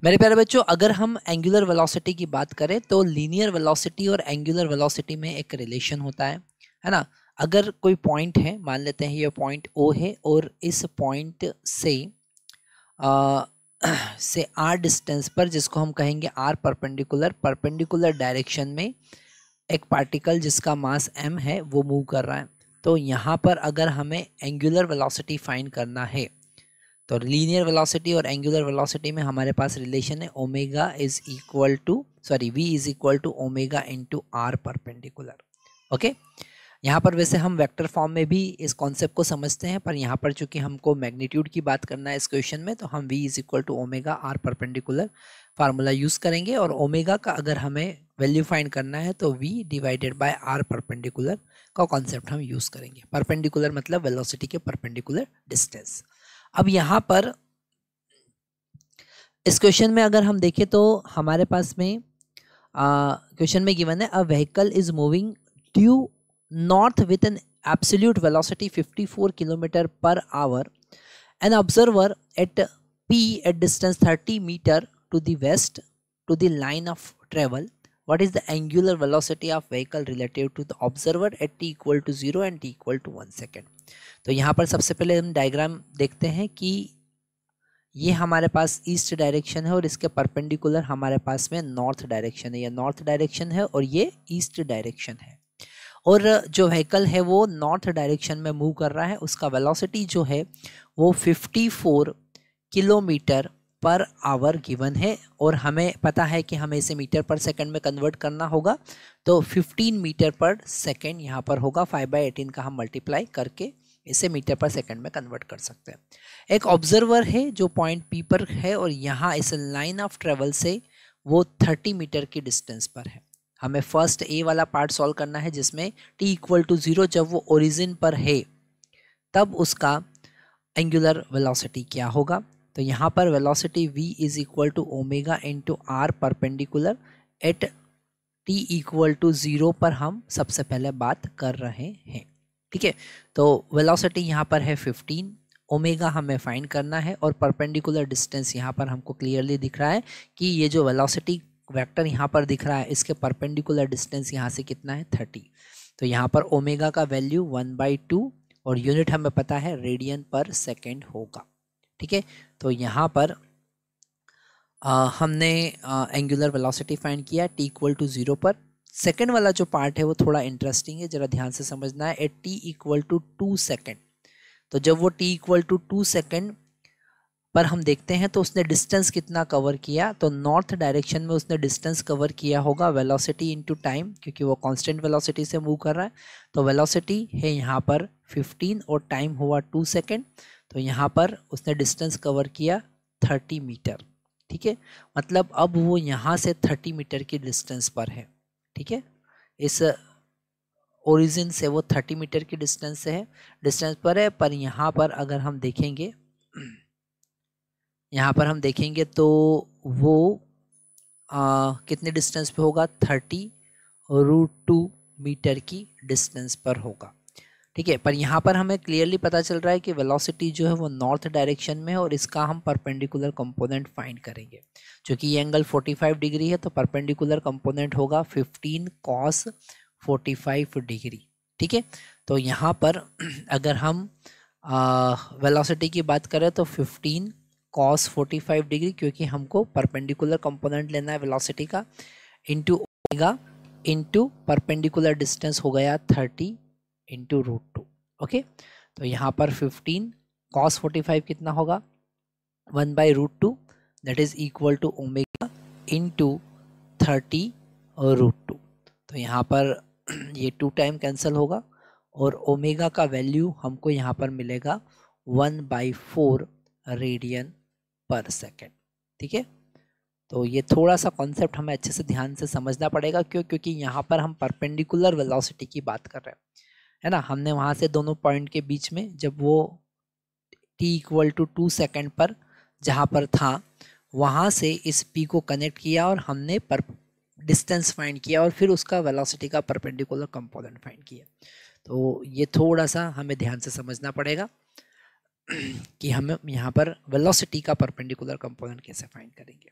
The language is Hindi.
मेरे प्यारे बच्चों, अगर हम एंगुलर वेलोसिटी की बात करें तो लीनियर वेलोसिटी और एंगुलर वेलोसिटी में एक रिलेशन होता है ना। अगर कोई पॉइंट है, मान लेते हैं ये पॉइंट ओ है और इस पॉइंट आ, से आर डिस्टेंस पर, जिसको हम कहेंगे आर परपेंडिकुलर डायरेक्शन में एक पार्टिकल जिसका मास m है वो मूव कर रहा है। तो यहाँ पर अगर हमें एंगुलर वेलोसिटी फाइंड करना है तो लीनियर वेलोसिटी और एंगुलर वेलोसिटी में हमारे पास रिलेशन है omega is equal to v is equal to omega into r perpendicular. Okay, यहाँ पर वैसे हम वेक्टर फॉर्म में भी इस कॉन्सेप्ट को समझते हैं, पर यहाँ पर चूंकि हमको मैग्नीट्यूड की बात करना है इस क्वेश्चन में, तो हम v is equal to omega r perpendicular formula use करेंगे। और ओमेगा का अगर हमें वैल्यू फाइंड करना है तो v divided by r perpendicular का कॉन्सेप्ट हम यूज करेंगे। परपेंडिकुलर मतलब वेलोसिटी के परपेंडिकुलर डिस्टेंस। अब यहाँ पर इस क्वेश्चन में अगर हम देखें तो हमारे पास में क्वेश्चन में गिवन है a vehicle is moving due north with an absolute velocity 54 kilometre per hour. An observer at p at distance 30 meter to the west to the line of travel. What is the angular velocity of vehicle relative to the observer at t equal to 0 and t equal to 1 second? तो यहाँ पर सबसे पहले हम डायग्राम देखते हैं कि ये हमारे पास ईस्ट डायरेक्शन है और इसके परपेंडिकुलर हमारे पास में नॉर्थ डायरेक्शन है। ये नॉर्थ डायरेक्शन है और ये ईस्ट डायरेक्शन है। और जो व्हीकल है वो नॉर्थ डायरेक्शन में मूव कर रहा है, उसका वेलोसिटी जो है वो 54 किलोमीटर पर आवर गिवन है। और हमें पता है कि हमें इसे मीटर पर सेकंड में कन्वर्ट करना होगा, तो 15 मीटर पर सेकंड यहाँ पर होगा। 5/18 का हम मल्टीप्लाई करके इसे मीटर पर सेकंड में कन्वर्ट कर सकते हैं। एक ऑब्जर्वर है जो पॉइंट पी पर है और यहाँ इस लाइन ऑफ ट्रेवल से वो 30 मीटर की डिस्टेंस पर है। हमें फर्स्ट ए वाला पार्ट सॉल्व करना है जिसमें t इक्वल टू 0 जब वो ओरिजिन पर है तब उसका एंगुलर वेलोसिटी क्या होगा। तो यहाँ पर velocity v is equal to omega into r perpendicular at t equal to 0 पर हम सबसे पहले बात कर रहे हैं। ठीक है, तो वेलोसिटी यहाँ पर है 15, ओमेगा हमें फाइंड करना है और परपेंडिकुलर डिस्टेंस यहाँ पर हमको क्लियरली दिख रहा है कि ये जो वेलोसिटी वेक्टर यहाँ पर दिख रहा है इसके परपेंडिकुलर डिस्टेंस यहाँ से कितना है 30। तो यहाँ पर ओमेगा का वैल्यू 1/2 और यूनिट हमें पता है रेडियन पर सेकेंड होगा। ठीक है, तो यहाँ पर हमने एंगुलर वेलोसिटी फाइंड किया t इक्वल टू 0 पर। सेकेंड वाला जो पार्ट है वो थोड़ा इंटरेस्टिंग है, जरा ध्यान से समझना है। At t equal to 2 second, तो जब वो t इक्वल टू 2 सेकेंड पर हम देखते हैं तो उसने डिस्टेंस कितना कवर किया, तो नॉर्थ डायरेक्शन में उसने डिस्टेंस कवर किया होगा वेलोसिटी इनटू टाइम, क्योंकि वो कांस्टेंट वेलोसिटी से मूव कर रहा है। तो वेलोसिटी है यहाँ पर 15 और टाइम हुआ 2 सेकेंड, तो यहाँ पर उसने डिस्टेंस कवर किया 30 मीटर। ठीक है, मतलब अब वो यहाँ से 30 मीटर की डिस्टेंस पर है। ठीक है, इस ओरिजिन से वो 30 मीटर की डिस्टेंस पर है। पर यहाँ पर अगर हम देखेंगे, यहाँ पर हम देखेंगे तो वो कितने डिस्टेंस पे होगा, 30√2 मीटर की डिस्टेंस पर होगा। ठीक है, पर यहाँ पर हमें क्लियरली पता चल रहा है कि वेलोसिटी जो है वो नॉर्थ डायरेक्शन में है और इसका हम परपेंडिकुलर कंपोनेंट फाइंड करेंगे। क्योंकि ये एंगल 45 डिग्री है तो परपेंडिकुलर कंपोनेंट होगा 15 cos 45 डिग्री। ठीक है, तो यहाँ पर अगर हम वेलोसिटी की बात करें तो 15 cos 45 डिग्री, क्योंकि हमको परपेंडिकुलर कंपोनेंट लेना है वेलोसिटी का, into omega into perpendicular distance हो गया 30 इंटू √2। ओके, तो यहाँ पर 15 cos 45 कितना होगा 1/√2, that is equal to omega into 30√2। तो यहाँ पर ये 2 टाइम कैंसिल होगा और ओमेगा का वैल्यू हमको यहाँ पर मिलेगा 1/4 रेडियन पर सेकेंड। ठीक है, तो ये थोड़ा सा कॉन्सेप्ट हमें अच्छे से ध्यान से समझना पड़ेगा। क्यों? क्योंकि यहाँ पर हम परपेंडिकुलर वेलोसिटी की बात कर रहे हैं, है ना। हमने वहाँ से दोनों पॉइंट के बीच में जब वो t इक्वल टू 2 सेकेंड पर जहाँ पर था वहाँ से इस p को कनेक्ट किया और हमने डिस्टेंस फाइंड किया और फिर उसका वेलोसिटी का परपेंडिकुलर कंपोनेंट फाइंड किया। तो ये थोड़ा सा हमें ध्यान से समझना पड़ेगा कि हमें यहाँ पर वेलोसिटी का परपेंडिकुलर कंपोनेंट कैसे फाइंड करेंगे।